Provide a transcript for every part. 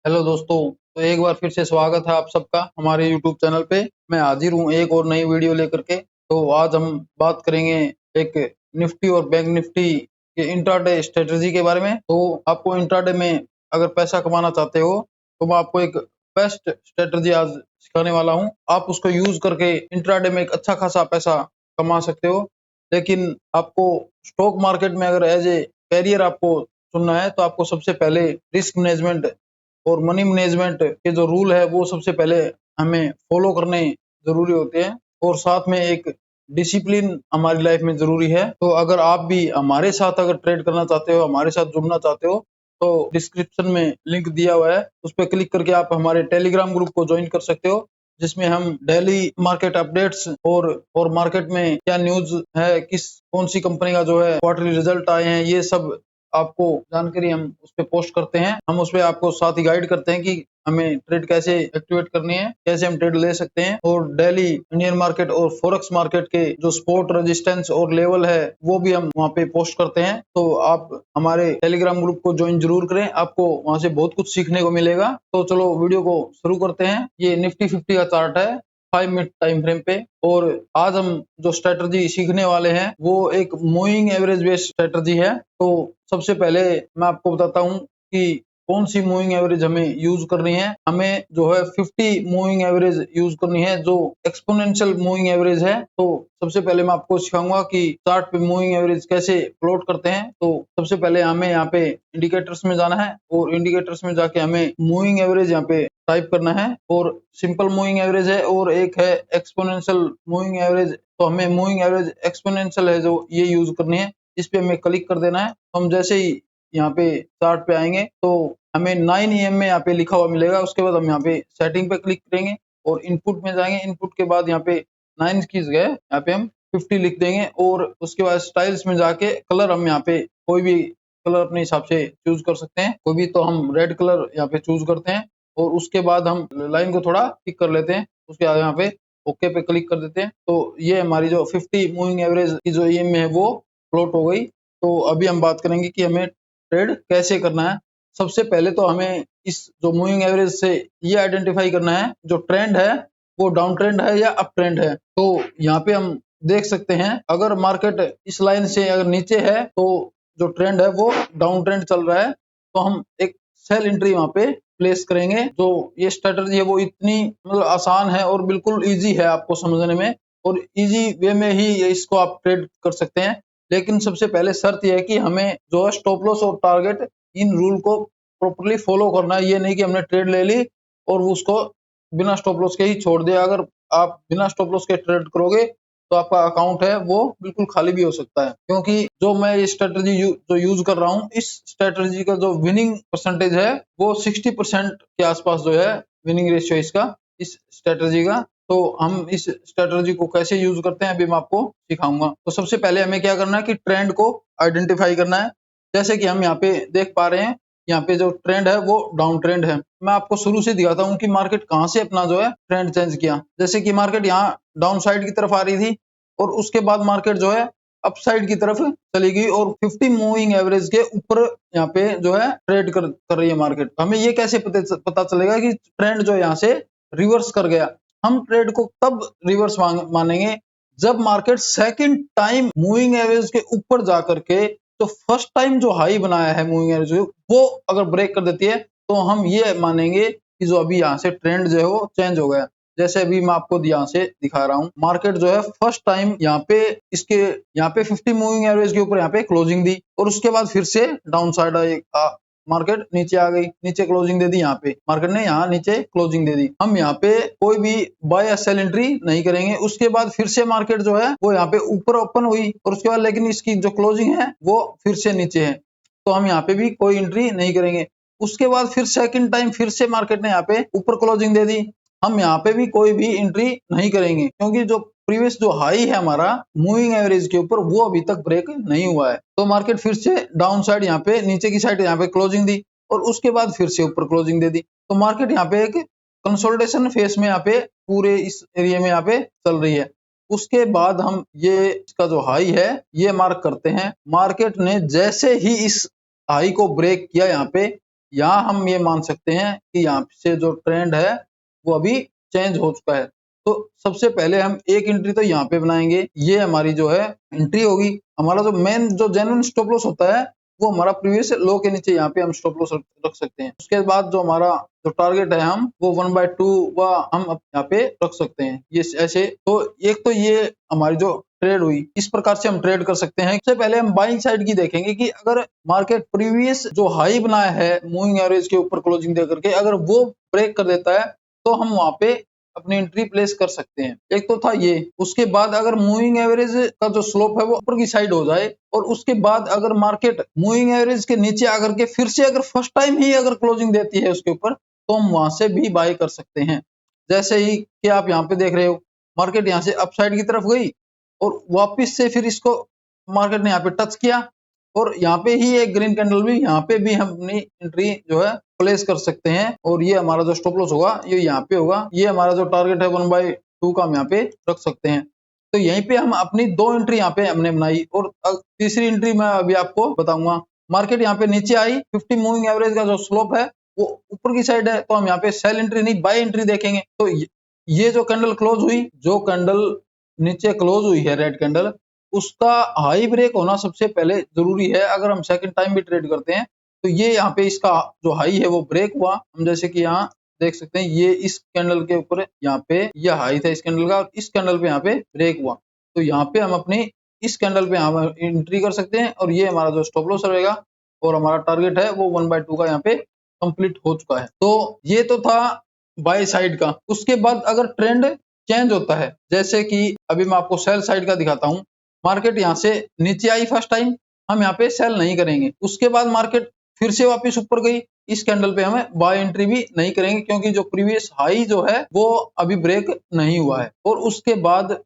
Hello दोस्तों। तो एक बार फिर से स्वागत है आप सबका हमारे यूट्यूब चैनल पे। मैं हाजिर हूँ एक और नई वीडियो लेकर के। तो आज हम बात करेंगे एक निफ्टी और बैंक निफ्टी के इंट्राडे स्ट्रेटजी के बारे में। तो आपको इंट्राडे में अगर पैसा कमाना चाहते हो तो मैं आपको एक बेस्ट स्ट्रेटजी आज सिखाने वाला हूँ। आप उसको यूज करके इंट्राडे में एक अच्छा खासा पैसा कमा सकते हो। लेकिन आपको स्टॉक मार्केट में अगर एज ए कैरियर आपको चुनना है तो आपको सबसे पहले रिस्क मैनेजमेंट और मनी मैनेजमेंट के जो रूल है वो सबसे पहले हमें फॉलो करने जरूरी होते हैं, और साथ में एक डिसिप्लिन हमारी लाइफ में जरूरी है। तो अगर आप भी हमारे साथ अगर ट्रेड करना चाहते हो, हमारे साथ जुड़ना चाहते हो, तो डिस्क्रिप्शन में लिंक दिया हुआ है, उस पर क्लिक करके आप हमारे टेलीग्राम ग्रुप को ज्वाइन कर सकते हो, जिसमें हम डेली मार्केट अपडेट्स और मार्केट में क्या न्यूज है, कौन सी कंपनी का जो है क्वार्टरली रिजल्ट आए हैं, ये सब आपको जानकारी हम उस पे पोस्ट करते हैं। हम उस पे आपको साथ ही गाइड करते हैं कि हमें ट्रेड कैसे एक्टिवेट करनी है, कैसे हम ट्रेड ले सकते हैं, और डेली इंडियन मार्केट और फॉरेक्स मार्केट के जो सपोर्ट रेजिस्टेंस और लेवल है वो भी हम वहाँ पे पोस्ट करते हैं। तो आप हमारे टेलीग्राम ग्रुप को ज्वाइन जरूर करें, आपको वहाँ से बहुत कुछ सीखने को मिलेगा। तो चलो वीडियो को शुरू करते हैं। ये निफ्टी 50 का चार्ट है 5 मिनट टाइम फ्रेम पे, और आज हम जो स्ट्रेटजी सीखने वाले हैं वो एक मूविंग एवरेज बेस्ड स्ट्रेटजी है। तो सबसे पहले मैं आपको बताता हूँ कि कौन सी मूविंग एवरेज हमें यूज करनी है। हमें जो है 50 मूविंग एवरेज यूज करनी है, जो एक्सपोनेंशियल मूविंग एवरेज है। तो सबसे पहले मैं आपको सिखाऊंगा कि चार्ट पे मूविंग एवरेज कैसे प्लॉट करते हैं। तो सबसे पहले हमें यहाँ पे इंडिकेटर्स में जाना है, और इंडिकेटर्स में जाके हमें मूविंग एवरेज यहाँ पे टाइप करना है, और सिंपल मूविंग एवरेज है और एक है एक्सपोनेंशियल मूविंग एवरेज। तो हमें मूविंग एवरेज एक्सपोनेंशियल है जो ये यूज करनी है, इस पे हमें क्लिक कर देना है। हम जैसे ही यहाँ पे चार्ट पे आएंगे तो हमें 9 AM में यहाँ पे लिखा हुआ मिलेगा। उसके बाद हम यहाँ पे सेटिंग पे क्लिक करेंगे और इनपुट में जाएंगे। इनपुट के बाद यहाँ पे 9 की जगह यहाँ पे हम 50 लिख देंगे, और उसके बाद स्टाइल्स में जाके कलर हम यहाँ पे कोई भी कलर अपने हिसाब से चूज कर सकते हैं। कोई भी, तो हम रेड कलर यहाँ पे चूज करते हैं, और उसके बाद हम लाइन को थोड़ा थिक कर लेते हैं। उसके बाद यहाँ पे ओके पे क्लिक कर देते हैं। तो ये हमारी जो 50 मूविंग एवरेज की जो ईएम है वो प्लॉट हो गई। तो अभी हम बात करेंगे कि हमें ट्रेड कैसे करना है। सबसे पहले तो हमें इस जो मूविंग एवरेज से ये आइडेंटिफाई करना है जो ट्रेंड है वो डाउन ट्रेंड है या अप ट्रेंड है। तो यहाँ पे हम देख सकते हैं अगर मार्केट इस लाइन से अगर नीचे है तो जो ट्रेंड है वो डाउन ट्रेंड चल रहा है, तो हम एक सेल एंट्री वहां पे प्लेस करेंगे। जो ये स्ट्रेटजी है वो इतनी मतलब आसान है और बिल्कुल इजी है आपको समझने में, और इजी वे में ही इसको आप ट्रेड कर सकते हैं। लेकिन सबसे पहले शर्त यह है कि हमें जो है स्टॉप लॉस और टारगेट, इन रूल को प्रॉपर्ली फॉलो करना है। ये नहीं कि हमने ट्रेड ले ली और उसको बिना स्टॉप लॉस के ही छोड़ दिया। अगर आप बिना स्टॉप लॉस के ट्रेड करोगे तो आपका अकाउंट है वो बिल्कुल खाली भी हो सकता है, क्योंकि जो मैं ये स्ट्रेटजी जो यूज कर रहा हूँ, इस स्ट्रेटजी का जो विनिंग परसेंटेज है वो 60% के आसपास जो है विनिंग रेशियो इसका, इस स्ट्रेटजी का। तो हम इस स्ट्रेटजी को कैसे यूज करते हैं अभी मैं आपको सिखाऊंगा। तो सबसे पहले हमें क्या करना है कि ट्रेंड को आइडेंटिफाई करना है। जैसे कि हम यहाँ पे देख पा रहे हैं, यहाँ पे जो ट्रेंड है वो डाउन ट्रेंड है। मैं आपको शुरू से दिखाता हूँ कि मार्केट कहाँ से अपना जो है ट्रेंड चेंज किया। जैसे कि मार्केट यहाँ डाउन साइड की तरफ आ रही थी, और उसके बाद मार्केट जो है अप साइड की तरफ चली गई, और 50 मूविंग एवरेज के ऊपर यहाँ पे जो है ट्रेड कर रही है मार्केट। हमें ये कैसे पता चलेगा कि ट्रेंड जो यहाँ से रिवर्स कर गया। हम ट्रेड को तब रिवर्स मानेंगे जब market second time moving average के ऊपर जाकर के तो फर्स्ट टाइम जो हाई बनाया है मूविंग एवरेज वो अगर ब्रेक कर देती है, तो हम ये मानेंगे कि जो अभी यहाँ से ट्रेंड जो है वो चेंज हो गया। जैसे अभी मैं आपको यहाँ से दिखा रहा हूँ, मार्केट जो है फर्स्ट टाइम यहाँ पे इसके यहाँ पे 50 मूविंग एवरेज के ऊपर यहाँ पे क्लोजिंग दी, और उसके बाद फिर से डाउन साइड मार्केट नीचे आ गई, नीचे क्लोजिंग दे दी। यहाँ पे मार्केट ने यहाँ नीचे क्लोजिंग दे दी। हम यहाँ पे कोई भी बाय या सेल एंट्री नहीं करेंगे। उसके बाद फिर से मार्केट जो है वो यहाँ पे ऊपर ओपन हुई, और उसके बाद लेकिन इसकी जो क्लोजिंग है वो फिर से नीचे है, तो हम यहाँ पे भी कोई एंट्री नहीं करेंगे। उसके बाद फिर सेकंड टाइम फिर से मार्केट ने यहाँ पे ऊपर क्लोजिंग दे दी, हम यहाँ पे भी कोई भी एंट्री नहीं करेंगे, क्योंकि जो प्रीवियस जो हाई है हमारा मूविंग एवरेज के ऊपर वो अभी तक ब्रेक नहीं हुआ है। तो मार्केट फिर से डाउन साइड यहाँ पे नीचे की साइड यहाँ पे क्लोजिंग दी, और उसके बाद फिर से ऊपर क्लोजिंग दे दी। तो मार्केट यहाँ पे एक कंसोलिडेशन फेस में यहाँ पे पूरे इस एरिया में यहाँ पे चल रही है। उसके बाद हम ये इसका जो हाई है ये मार्क करते हैं। मार्केट ने जैसे ही इस हाई को ब्रेक किया यहाँ पे, यहाँ हम ये मान सकते हैं कि यहाँ से जो ट्रेंड है वो अभी चेंज हो चुका है। तो सबसे पहले हम एक एंट्री तो यहाँ पे बनाएंगे, ये हमारी जो है एंट्री होगी। हमारा जो मेन जो जेन्युइन स्टॉप लॉस होता है वो हमारा प्रीवियस लो के नीचे यहाँ पे हम स्टॉप लॉस रख सकते हैं। उसके बाद जो हमारा जो टारगेट है हम वो 1/2 व हम यहाँ पे रख सकते हैं, ये ऐसे। तो एक तो ये हमारी जो ट्रेड हुई, इस प्रकार से हम ट्रेड कर सकते हैं। सबसे पहले हम बाइंग साइड की देखेंगे कि अगर मार्केट प्रीवियस जो हाई बनाया है मूविंग एवरेज के ऊपर क्लोजिंग दे करके, अगर वो ब्रेक कर देता है तो हम वहां पे अपनी एंट्री प्लेस कर सकते हैं। एक तो था ये। उसके बाद अगर मूविंग एवरेज का जो स्लोप है वो ऊपर की साइड हो जाए और उसके बाद अगर मार्केट मूविंग एवरेज के नीचे आकर के फिर से अगर फर्स्ट टाइम ही अगर क्लोजिंग देती है उसके ऊपर, तो हम वहां से भी बाय कर सकते हैं। जैसे ही कि आप यहाँ पे देख रहे हो, मार्केट यहाँ से अपसाइड की तरफ गई और वापस से फिर इसको मार्केट ने यहाँ पे टच किया और यहाँ पे ही एक ग्रीन कैंडल भी, यहाँ पे भी हम अपनी एंट्री जो है प्लेस कर सकते हैं। और ये हमारा जो स्टॉप लॉस होगा ये यहाँ पे होगा। ये हमारा जो टारगेट है 1/2 का हम यहाँ पे रख सकते हैं। तो यहीं पे हम अपनी 2 एंट्री यहाँ पे हमने बनाई और तीसरी एंट्री मैं अभी आपको बताऊंगा। मार्केट यहाँ पे नीचे आई, 50 मूविंग एवरेज का जो स्लोप है वो ऊपर की साइड है, तो हम यहाँ पे सेल एंट्री नहीं बाय एंट्री देखेंगे। तो ये जो कैंडल क्लोज हुई, जो कैंडल नीचे क्लोज हुई है रेड कैंडल, उसका हाई ब्रेक होना सबसे पहले जरूरी है। अगर हम सेकंड टाइम भी ट्रेड करते हैं तो ये यहाँ पे इसका जो हाई है वो ब्रेक हुआ। हम जैसे कि यहाँ देख सकते हैं, ये इस कैंडल के ऊपर यहाँ पे यह हाई था इस कैंडल का और इस कैंडल पे यहाँ पे ब्रेक हुआ। तो यहाँ पे हम अपनी इस कैंडल पे हम एंट्री कर सकते हैं और ये हमारा जो स्टॉप लॉस रहेगा और हमारा टारगेट है वो 1/2 का यहाँ पे कंप्लीट हो चुका है। तो ये तो था बाय साइड का। उसके बाद अगर ट्रेंड चेंज होता है, जैसे कि अभी मैं आपको सेल साइड का दिखाता हूँ। मार्केट यहाँ से नीचे आई फर्स्ट टाइम, हम यहाँ पे सेल नहीं करेंगे। उसके बाद मार्केट फिर से वापस ऊपर गई, इस कैंडल पे हमें बाय एंट्री भी नहीं करेंगे क्योंकि जो प्रीवियस हाई जो है वो अभी ब्रेक नहीं हुआ है। और उसके बाद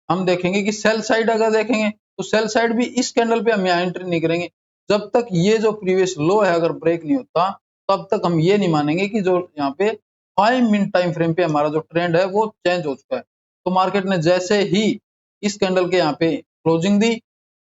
हम देखेंगे कि सेल साइड अगर देखेंगे तो सेल साइड भी इस कैंडल पे हम यहाँ एंट्री नहीं करेंगे जब तक ये जो प्रीवियस लो है अगर ब्रेक नहीं होता, तब तक हम ये नहीं मानेंगे कि जो यहाँ पे 5 मिनट टाइम फ्रेम पे हमारा जो ट्रेंड है वो चेंज हो चुका है। तो मार्केट ने जैसे ही इस कैंडल के यहाँ पे क्लोजिंग दी,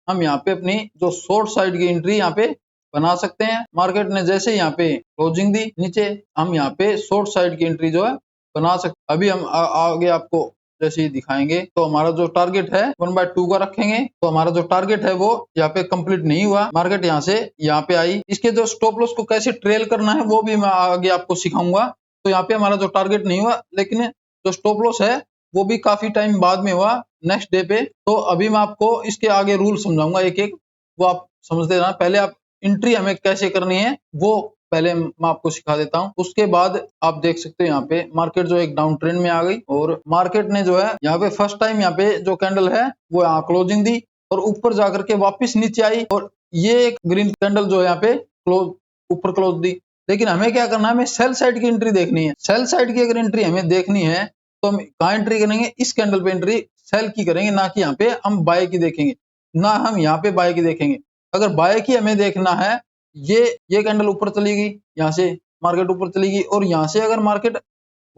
हम यहाँ पे अपनी जो शॉर्ट साइड की एंट्री यहाँ पे बना सकते हैं। मार्केट ने जैसे यहाँ पे क्लोजिंग दी नीचे, हम यहाँ पे शॉर्ट साइड की एंट्री जो है बना सकते। अभी हम आगे आपको जैसे ही दिखाएंगे। तो हमारा जो टारगेट है 1/2 का रखेंगे। तो हमारा जो टारगेट है वो यहाँ पे कंप्लीट नहीं हुआ, मार्केट यहाँ से यहाँ पे आई। इसके जो स्टॉप लॉस को कैसे ट्रेल करना है वो भी मैं आगे आपको सिखाऊंगा। तो यहाँ पे हमारा जो टारगेट नहीं हुआ, लेकिन जो स्टॉप लॉस है वो भी काफी टाइम बाद में हुआ, नेक्स्ट डे पे। तो अभी मैं आपको इसके आगे रूल समझाऊंगा एक एक, वो आप समझते रहना। पहले आप एंट्री हमें कैसे करनी है वो पहले मैं आपको सिखा देता हूँ। उसके बाद आप देख सकते हैं यहाँ पे मार्केट जो एक डाउन ट्रेंड में आ गई और मार्केट ने जो है यहाँ पे फर्स्ट टाइम यहाँ पे जो कैंडल है वो यहाँ क्लोजिंग दी और ऊपर जाकर के वापस नीचे आई और ये एक ग्रीन कैंडल जो है यहाँ पे क्लोज ऊपर क्लोज दी। लेकिन हमें क्या करना है, हमें सेल साइड की एंट्री देखनी है। सेल साइड की अगर एंट्री हमें देखनी है तो हम कहाँ एंट्री करेंगे, इस कैंडल पे एंट्री सेल की करेंगे, ना कि यहाँ पे हम बाय की देखेंगे, ना हम यहाँ पे बाय की देखेंगे। अगर बाय की हमें देखना है, ये कैंडल ऊपर चली गई, यहाँ से मार्केट ऊपर चली गई और यहाँ से अगर मार्केट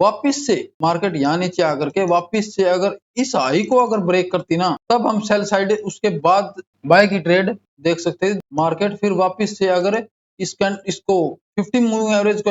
वापिस से मार्केट यहाँ नीचे आकर के वापिस से अगर इस हाई को अगर ब्रेक करती ना, तब हम सेल साइड उसके बाद बाय की ट्रेड देख सकते हैं। मार्केट फिर वापिस से अगर इसको 50 मूविंग एवरेज को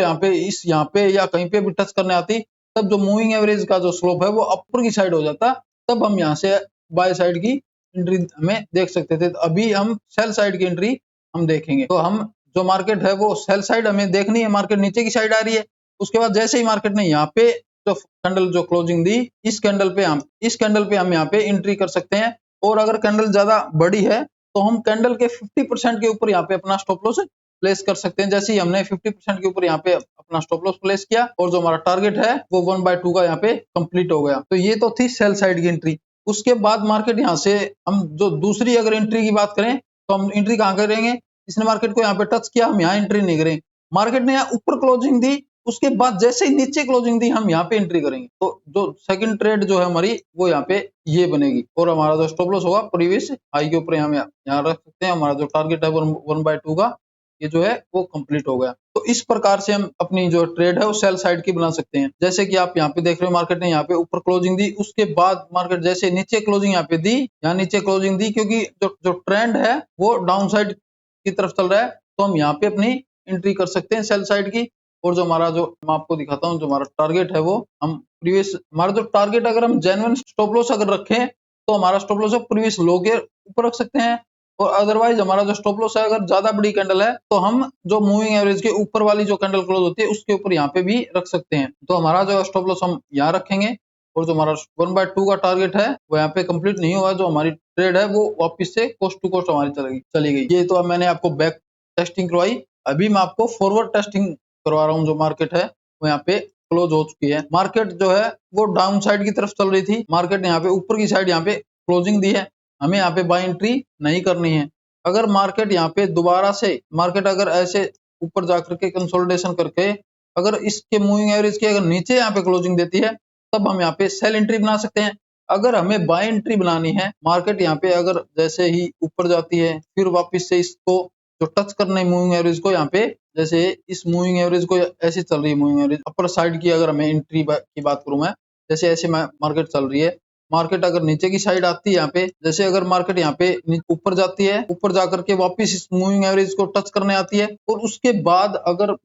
यहाँ पे या कहीं पे भी टच करने आती, तब जो मूविंग एवरेज का जो स्लोप है वो अपर की साइड हो जाता, तब हम यहाँ से बाय साइड की एंट्री हमें देख सकते थे। तो अभी हम सेल साइड की एंट्री हम देखेंगे। तो हम जो मार्केट है वो सेल साइड हमें देखनी है, मार्केट नीचे की साइड आ रही है। उसके बाद जैसे ही मार्केट ने यहाँ पे जो कैंडल जो क्लोजिंग दी, इस कैंडल पे हम यहाँ पे एंट्री कर सकते हैं। और अगर कैंडल ज्यादा बड़ी है तो हम कैंडल के 50% के ऊपर यहाँ पे अपना स्टॉप लॉस प्लेस कर सकते हैं। जैसे ही हमने 50% के ऊपर यहाँ पे अपना स्टॉप लॉस प्लेस किया और जो हमारा टारगेट है वो 1/2 का यहाँ पे कंप्लीट हो गया। तो ये तो थी सेल साइड की एंट्री। उसके बाद मार्केट यहाँ से हम जो दूसरी अगर एंट्री की बात करें तो हम एंट्री कहाँ करेंगे, इसने मार्केट को यहाँ पे टच किया, हम यहाँ एंट्री नहीं करेंगे। मार्केट ने यहाँ ऊपर क्लोजिंग दी, उसके बाद जैसे ही नीचे क्लोजिंग दी हम यहाँ पे एंट्री करेंगे। तो जो सेकंड ट्रेड जो है हमारी वो यहाँ पे ये बनेगी और हमारा जो स्टॉप लॉस होगा प्रीवियस हाई के ऊपर हम यहाँ रख सकते हैं। हमारा जो टारगेट है 1/2 का ये जो है वो कंप्लीट हो गया। तो इस प्रकार से हम अपनी जो ट्रेड है वो सेल साइड की बना सकते हैं। जैसे कि आप यहाँ पे देख रहे हो, मार्केट ने यहाँ पे ऊपर क्लोजिंग दी, उसके बाद मार्केट जैसे नीचे क्लोजिंग यहाँ पे दी, यहाँ नीचे क्लोजिंग दी, क्योंकि जो ट्रेंड है वो डाउन साइड की तरफ चल रहा है, तो हम यहाँ पे अपनी एंट्री कर सकते हैं सेल साइड की। और जो हमारा जो मैं आपको दिखाता हूँ, जो हमारा टारगेट है वो हम प्रीवियस, हमारा जो टारगेट अगर हम जेन्युइन स्टॉप लॉस अगर रखें तो हमारा स्टॉप लॉस प्रीवियस लो के ऊपर रख सकते हैं। और अदरवाइज हमारा जो स्टॉप लॉस है अगर ज्यादा बड़ी कैंडल है तो हम जो मूविंग एवरेज के ऊपर वाली जो कैंडल क्लोज होती है उसके ऊपर यहाँ पे भी रख सकते हैं। तो हमारा जो स्टॉप लॉस हम यहाँ रखेंगे और जो हमारा 1/2 का टारगेट है वो यहाँ पे कंप्लीट नहीं हुआ, जो हमारी ट्रेड है वो वापस से कोस्ट टू कोस्ट हमारी चली गई। ये तो अब मैंने आपको बैक टेस्टिंग करवाई, अभी मैं आपको फॉरवर्ड टेस्टिंग करवा रहा हूँ। जो मार्केट है वो यहाँ पे क्लोज हो चुकी है। मार्केट जो है वो डाउन साइड की तरफ चल रही थी, मार्केट ने यहाँ पे ऊपर की साइड यहाँ पे क्लोजिंग दी है, हमें यहाँ पे बाय एंट्री नहीं करनी है। अगर मार्केट यहाँ पे दोबारा से मार्केट अगर ऐसे ऊपर जाकर के कंसोलिडेशन करके अगर इसके मूविंग एवरेज के अगर नीचे यहाँ पे क्लोजिंग देती है तब हम यहाँ पे सेल एंट्री बना सकते हैं। अगर हमें बाय एंट्री बनानी है, मार्केट यहाँ पे अगर जैसे ही ऊपर जाती है फिर वापस से इसको जो टच करना है मूविंग एवरेज को, यहाँ पे जैसे इस मूविंग एवरेज को ऐसे चल रही है मूविंग एवरेज अपर साइड की, अगर हमें एंट्री की बात करूं मैं, जैसे ऐसे मार्केट चल रही है, मार्केट अगर नीचे की साइड आती है यहाँ पे, जैसे अगर मार्केट यहाँ पे ऊपर जाती है, ऊपर जाकर के वापस इस मूविंग एवरेज को टच करने आती है और उसके बाद अगर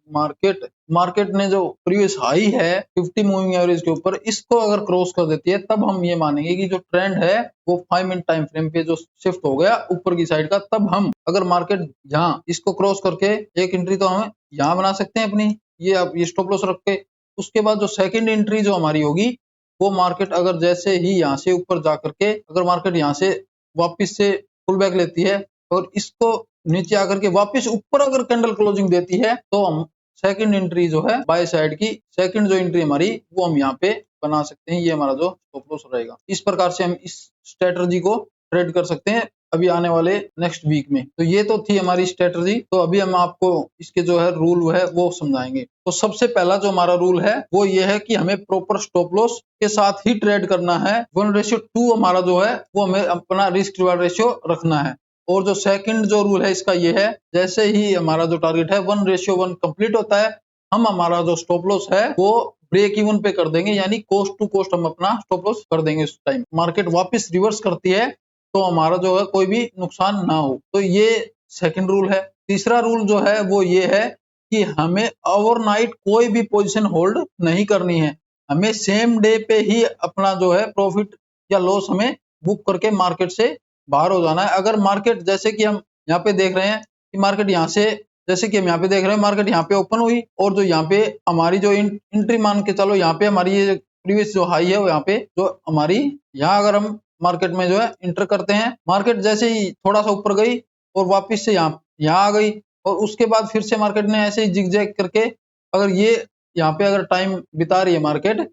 मार्केट ने जो प्रीवियस हाई है 50 मूविंग एवरेज के ऊपर इसको अगर क्रॉस कर देती है तब हम ये मानेंगे कि जो ट्रेंड है वो 5 मिनट टाइम फ्रेम पे जो शिफ्ट हो गया ऊपर की साइड का। तब हम अगर मार्केट यहाँ इसको क्रॉस करके एक एंट्री तो हम यहाँ बना सकते हैं अपनी, ये आप ये स्टॉप लॉस रख के। उसके बाद जो सेकंड एंट्री जो हमारी होगी वो मार्केट अगर जैसे ही यहाँ से ऊपर जाकर के अगर मार्केट यहाँ से वापस से पुल बैक लेती है और इसको नीचे आकर के वापस ऊपर अगर कैंडल क्लोजिंग देती है तो हम सेकंड एंट्री जो है बाय साइड की सेकंड जो एंट्री हमारी वो हम यहाँ पे बना सकते हैं। ये हमारा जो स्टॉप लॉस रहेगा, इस प्रकार से हम इस स्ट्रेटजी को ट्रेड कर सकते हैं अभी आने वाले नेक्स्ट वीक में। तो ये तो थी हमारी स्ट्रेटजी। तो अभी हम आपको इसके जो है रूल है वो समझाएंगे। तो सबसे पहला जो हमारा रूल है वो ये है कि हमें प्रॉपर स्टॉप लॉस के साथ ही ट्रेड करना है। 1:2 हमारा जो है वो हमें अपना रिस्क रिवार्ड रेशियो रखना है। और जो सेकंड जो रूल है इसका ये है, जैसे ही हमारा जो टारगेट है 1:1 कंप्लीट होता है हम हमारा जो स्टॉप लॉस है वो ब्रेक इवन पे कर देंगे, यानी कोस्ट टू कोस्ट हम अपना स्टॉप लॉस कर देंगे। उस टाइम मार्केट वापस रिवर्स करती है तो हमारा जो है कोई भी नुकसान ना हो। तो ये सेकंड रूल है। तीसरा रूल जो है वो ये है कि हमें ओवरनाइट कोई भी पोजीशन होल्ड नहीं करनी है, हमें सेम डे पे ही अपना जो है प्रॉफिट या लॉस हमें बुक करके मार्केट से बाहर हो जाना है। अगर मार्केट जैसे कि हम यहाँ पे देख रहे हैं कि मार्केट यहाँ से जैसे कि हम यहाँ पे देख रहे हैं मार्केट यहाँ पे ओपन हुई और जो यहाँ पे हमारी जो एंट्री मान के चलो यहाँ पे हमारी ये प्रीवियस जो हाई है वो यहाँ पे जो हमारी यहाँ अगर हम मार्केट में जो है इंटर करते हैं, मार्केट जैसे ही थोड़ा सा ऊपर गई और वापस से यहाँ आ गई और उसके बाद फिर से मार्केट ने ऐसे ही जिगजैग करके अगर ये यहाँ पे अगर टाइम बिता रही है मार्केट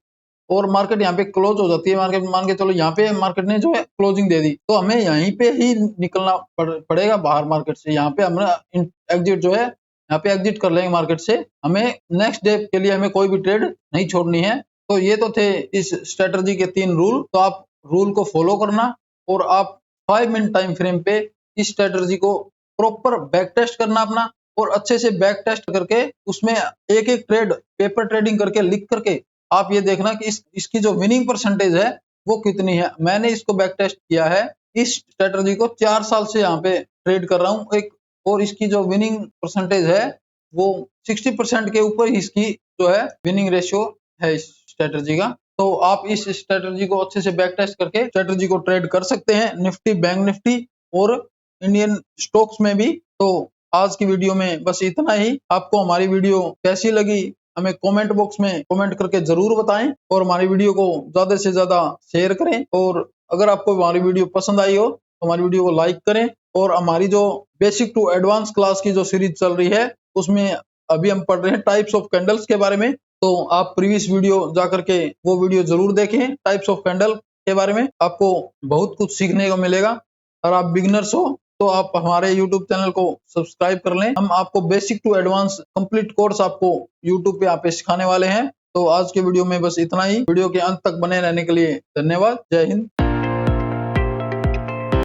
और मार्केट यहाँ पे क्लोज हो जाती है, मार्केट मान के चलो यहाँ पे मार्केट ने जो है क्लोजिंग दे दी तो हमें यहीं पे ही निकलना पड़ेगा बाहर मार्केट से। यहाँ पे हमें एग्जिट जो है यहाँ पे एग्जिट कर लेंगे मार्केट से, हमें नेक्स्ट डे के लिए हमें कोई भी ट्रेड नहीं छोड़नी है। तो ये तो थे इस स्ट्रेटजी के 3 रूल। तो आप रूल को फॉलो करना और आप 5 मिनट टाइम फ्रेम पे इस स्ट्रेटजी को प्रॉपर बैक टेस्ट करना अपना और अच्छे से बैक टेस्ट करके उसमें एक एक ट्रेड पेपर ट्रेडिंग करके लिख करके आप ये देखना कि इसकी जो विनिंग परसेंटेज है वो कितनी है। मैंने इसको बैक टेस्ट किया है, इस स्ट्रेटजी को 4 साल से यहाँ पे ट्रेड कर रहा हूँ एक, और इसकी जो विनिंग परसेंटेज है वो 60% के ऊपर इसकी जो है विनिंग रेशियो है इस स्ट्रेटजी का। तो आप इस स्ट्रेटजी को अच्छे से बैक टेस्ट करके स्ट्रेटजी को ट्रेड कर सकते हैं निफ्टी, बैंक निफ्टी और इंडियन स्टॉक्स में भी। तो आज की वीडियो में बस इतना ही। आपको हमारी वीडियो कैसी लगी हमें कमेंट बॉक्स में कमेंट करके जरूर बताएं और हमारी वीडियो को ज्यादा से ज्यादा शेयर करें। और अगर आपको हमारी वीडियो पसंद आई हो तो हमारी वीडियो को लाइक करें। और हमारी जो बेसिक टू एडवांस क्लास की जो सीरीज चल रही है उसमें अभी हम पढ़ रहे हैं टाइप्स ऑफ कैंडल्स के बारे में। तो आप प्रीवियस वीडियो जाकर के वो वीडियो जरूर देखें, टाइप्स ऑफ कैंडल के बारे में आपको बहुत कुछ सीखने को मिलेगा। और आप बिगिनर्स हो तो आप हमारे YouTube चैनल को सब्सक्राइब कर लें, हम आपको basic to advance complete course आपको YouTube पे यहाँ पे सिखाने वाले हैं। तो आज के वीडियो में बस इतना ही। वीडियो के अंत तक बने रहने के लिए धन्यवाद। जय हिंद।